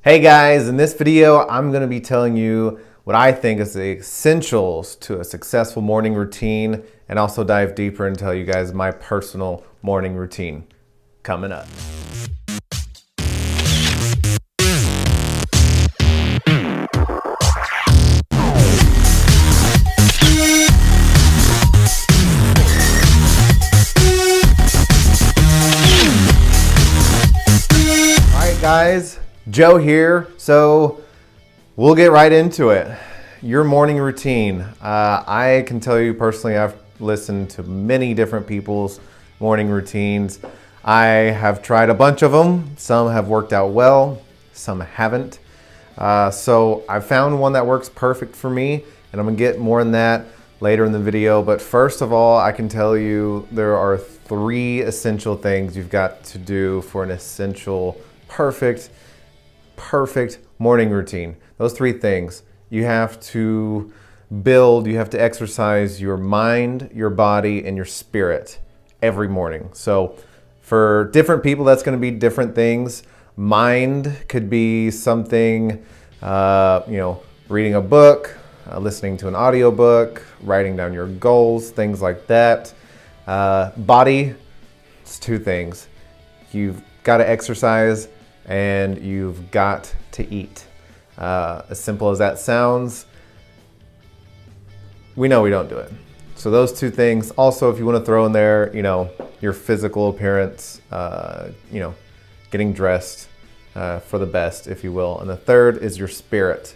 Hey guys, in this video, I'm going to be telling you what I think is the essentials to a successful morning routine and also dive deeper and tell you guys my personal morning routine coming up. All right guys, Joe here. So we'll get right into it. Your morning routine. I can tell you personally, I've listened to many different people's morning routines. I have tried a bunch of them. Some have worked out well, some haven't. So I found one that works perfect for me, and I'm gonna get more in that later in the video. But first of all, I can tell you there are 3 essential things you've got to do for an essential, perfect morning routine. Those 3 things. You have to you have to exercise your mind, your body, and your spirit every morning. So for different people, that's going to be different things. Mind could be something, reading a book, listening to an audiobook, writing down your goals, things like that. Body, it's 2 things. You've got to exercise and you've got to eat. As simple as that sounds, we know we don't do it. So those 2 things. Also, if you want to throw in there, your physical appearance, getting dressed for the best, if you will. And the third is your spirit.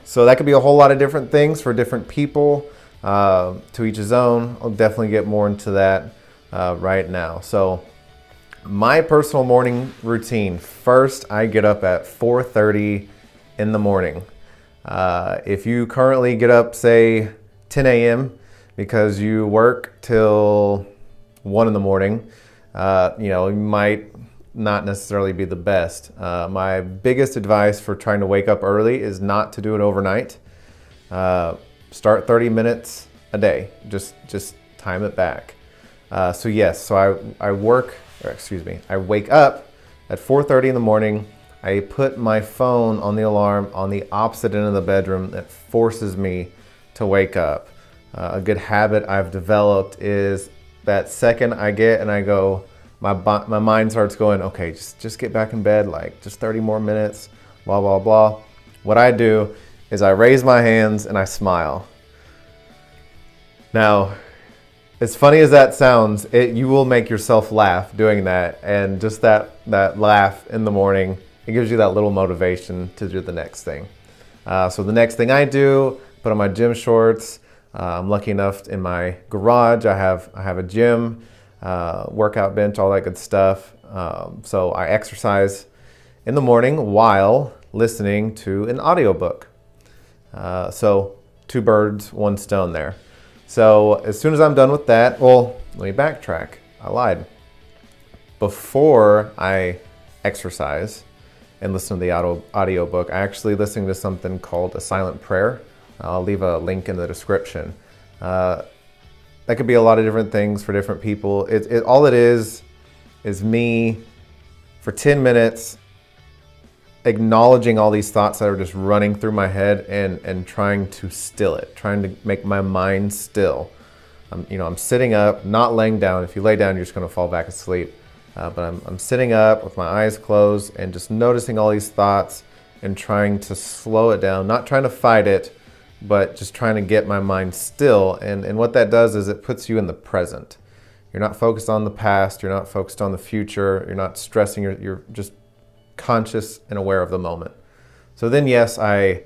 So that could be a whole lot of different things for different people. To each his own. I'll definitely get more into that right now. So my personal morning routine. First, I get up at 4:30 in the morning. If you currently get up, say 10 a.m. because you work till 1 in the morning, you might not necessarily be the best. My biggest advice for trying to wake up early is not to do it overnight. Start 30 minutes a day. Just time it back. I wake up at 4:30 in the morning. I put my phone on the alarm on the opposite end of the bedroom that forces me to wake up. A good habit I've developed is that second I get and I go, my mind starts going, okay, just get back in bed, like just 30 more minutes, blah, blah, blah. What I do is I raise my hands and I smile. Now, as funny as that sounds, you will make yourself laugh doing that. And just that laugh in the morning, it gives you that little motivation to do the next thing. So the next thing I do, put on my gym shorts. I'm lucky enough in my garage, I have a gym, workout bench, all that good stuff. So I exercise in the morning while listening to an audiobook. So 2 birds, 1 stone there. So as soon as I'm done with that, well, let me backtrack. I lied. Before I exercise and listen to the audiobook, I actually listen to something called a silent prayer. I'll leave a link in the description. That could be a lot of different things for different people. All it is me for 10 minutes acknowledging all these thoughts that are just running through my head and trying to still it, trying to make my mind still. I'm sitting up, not laying down. If you lay down, you're just going to fall back asleep. But I'm sitting up with my eyes closed and just noticing all these thoughts and trying to slow it down, not trying to fight it, but just trying to get my mind still. And what that does is it puts you in the present. You're not focused on the past. You're not focused on the future. You're not stressing. You're just conscious and aware of the moment. So then, yes, I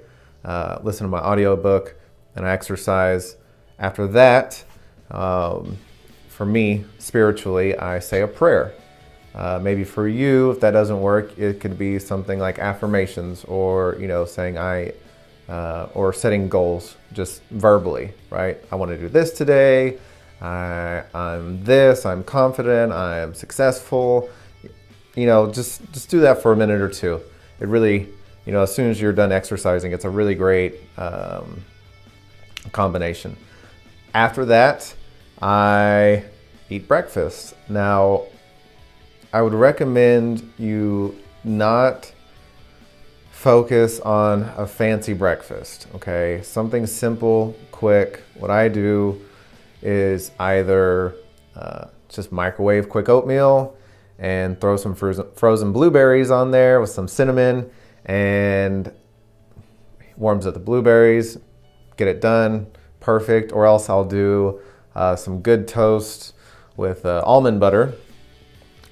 listen to my audiobook and I exercise. After that, for me, spiritually, I say a prayer. Maybe for you, if that doesn't work, it could be something like affirmations or, saying or setting goals just verbally, right? I want to do this today. I'm confident, I am successful. Just do that for a minute or 2. It really, as soon as you're done exercising, it's a really great combination. After that, I eat breakfast. Now, I would recommend you not focus on a fancy breakfast, okay? Something simple, quick. What I do is either just microwave quick oatmeal and throw some frozen blueberries on there with some cinnamon, and warms up the blueberries, get it done, perfect. Or else I'll do some good toast with almond butter,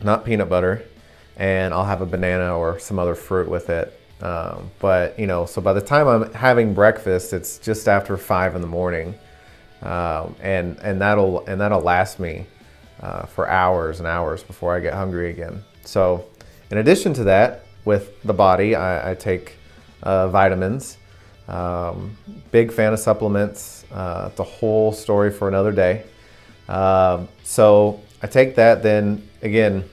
not peanut butter, and I'll have a banana or some other fruit with it. But you know, so by the time I'm having breakfast, it's just after 5 in the morning, and that'll last me for hours and hours before I get hungry again. So in addition to that, with the body, I take vitamins. Big fan of supplements. It's a whole story for another day. So I take that. Then again,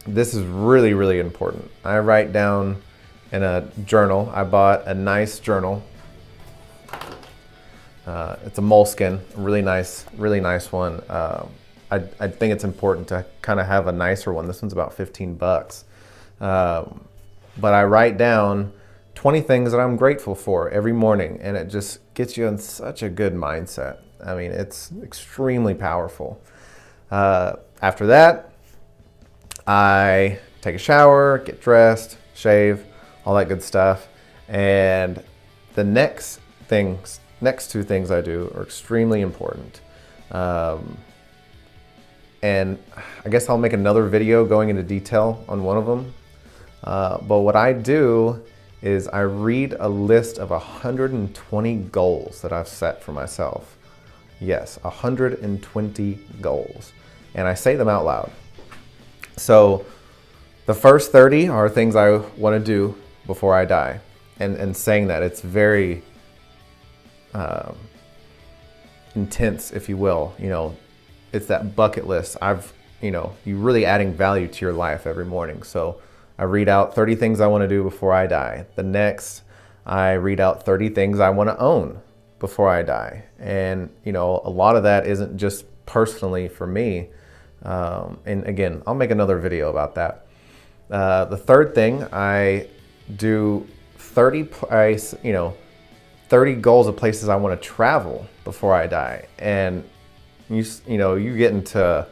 this is really, really important. I write down in a journal. I bought a nice journal. It's a Moleskine, really nice one. I think it's important to kind of have a nicer one. This one's about $15. But I write down 20 things that I'm grateful for every morning, and it just gets you in such a good mindset. I mean, it's extremely powerful. After that, I take a shower, get dressed, shave, all that good stuff. And the next two things I do are extremely important. And I guess I'll make another video going into detail on one of them. But what I do is I read a list of 120 goals that I've set for myself. Yes, 120 goals. And I say them out loud. So the first 30 are things I want to do before I die. And saying that, it's very intense, if you will. You know, it's that bucket list. You're really adding value to your life every morning. So I read out 30 things I want to do before I die. The next, I read out 30 things I want to own before I die. And, you know, a lot of that isn't just personally for me. And again, I'll make another video about that. The third thing, I do 30 goals of places I want to travel before I die. And you get into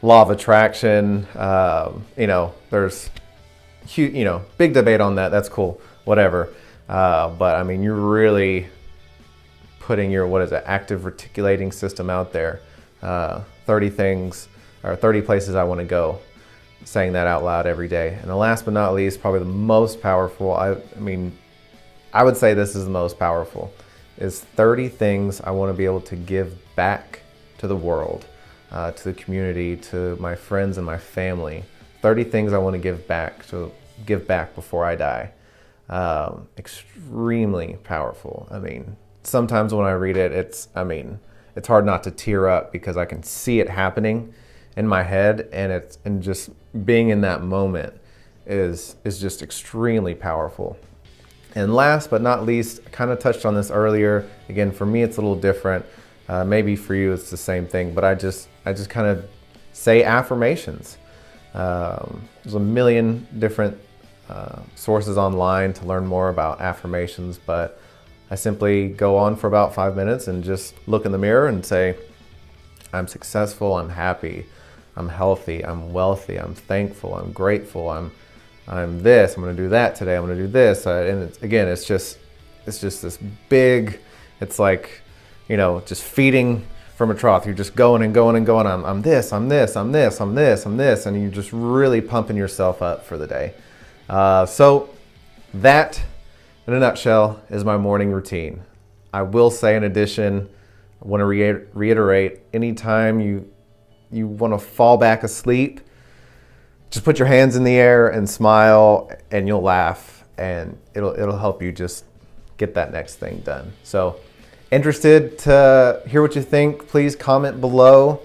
law of attraction. There's huge, big debate on that. That's cool, whatever. But I mean, you're really putting your, active reticulating system out there. 30 things or 30 places I want to go, saying that out loud every day. And the last but not least, probably the most powerful, I would say this is the most powerful, is 30 things I want to be able to give back to the world, to the community, to my friends and my family. 30 things I want to give back before I die. Extremely powerful. I mean, sometimes when I read it, it's hard not to tear up because I can see it happening in my head, and just being in that moment is just extremely powerful. And last but not least, I kind of touched on this earlier. Again, for me, it's a little different. Maybe for you, it's the same thing, but I just kind of say affirmations. There's a million different sources online to learn more about affirmations, but I simply go on for about 5 minutes and just look in the mirror and say, I'm successful, I'm happy, I'm healthy, I'm wealthy, I'm thankful, I'm grateful, I'm this, I'm gonna do that today, I'm gonna do this. And it's just this big, it's like, just feeding from a trough. You're just going and going and going. I'm this, I'm this, I'm this, I'm this, I'm this, and you're just really pumping yourself up for the day. So that, in a nutshell, is my morning routine. I will say, in addition, I want to reiterate, anytime you want to fall back asleep, just put your hands in the air and smile, and you'll laugh, and it'll help you just get that next thing done. So, interested to hear what you think? Please comment below.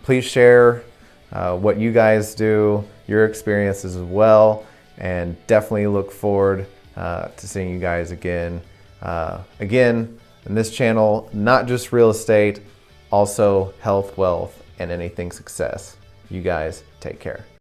Please share what you guys do, your experiences as well, and definitely look forward to seeing you guys again. Again, in this channel, not just real estate, also health, wealth, and anything success. You guys take care.